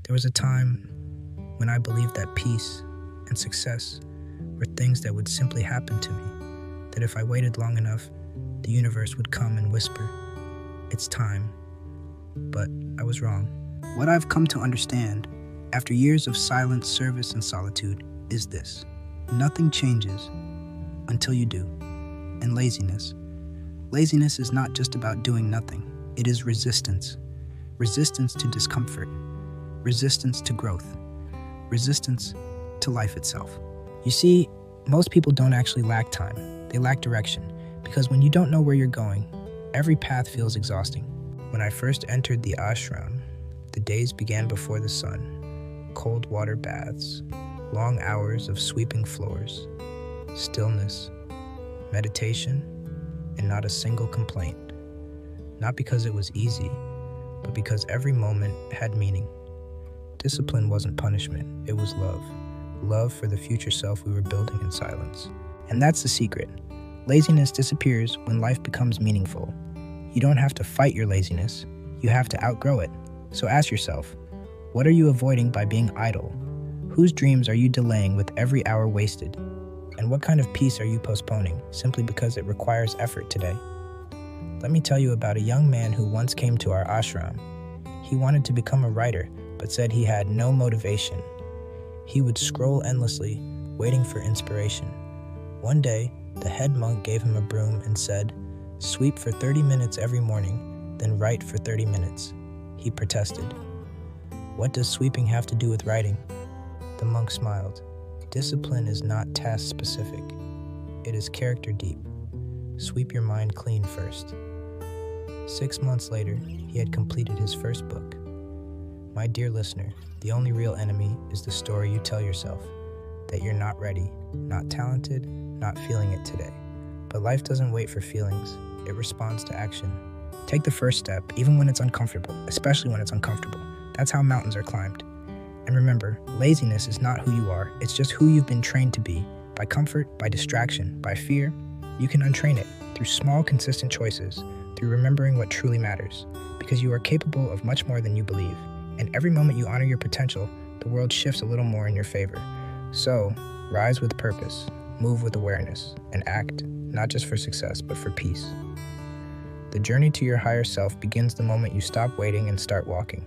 There was a time when I believed that peace and success were things that would simply happen to me, that if I waited long enough, the universe would come and whisper, "It's time." But I was wrong. What I've come to understand, after years of silence, service, and solitude, is this: nothing changes until you do. And laziness is not just about doing nothing. It is resistance. Resistance to discomfort. Resistance to growth. Resistance to life itself. You see, most people don't actually lack time. They lack direction. Because when you don't know where you're going, every path feels exhausting. When I first entered the ashram, the days began before the sun. Cold water baths, long hours of sweeping floors, stillness, meditation, and not a single complaint. Not because it was easy, but because every moment had meaning. Discipline wasn't punishment, it was love. Love for the future self we were building in silence. And that's the secret. Laziness disappears when life becomes meaningful. You don't have to fight your laziness, you have to outgrow it. So ask yourself, what are you avoiding by being idle? Whose dreams are you delaying with every hour wasted? And what kind of peace are you postponing simply because it requires effort today? Let me tell you about a young man who once came to our ashram. He wanted to become a writer, but said he had no motivation. He would scroll endlessly, waiting for inspiration. One day, the head monk gave him a broom and said, "Sweep for 30 minutes every morning, then write for 30 minutes. He protested. "What does sweeping have to do with writing?" The monk smiled. "Discipline is not task-specific. It is character-deep. Sweep your mind clean first." 6 months later, he had completed his first book. My dear listener, the only real enemy is the story you tell yourself, that you're not ready, not talented, not feeling it today. But life doesn't wait for feelings, it responds to action. Take the first step, even when it's uncomfortable, especially when it's uncomfortable. That's how mountains are climbed. And remember, laziness is not who you are, it's just who you've been trained to be. By comfort, by distraction, by fear, you can untrain it through small, consistent choices, through remembering what truly matters, because you are capable of much more than you believe. And every moment you honor your potential, the world shifts a little more in your favor. So, rise with purpose, move with awareness, and act, not just for success, but for peace. The journey to your higher self begins the moment you stop waiting and start walking.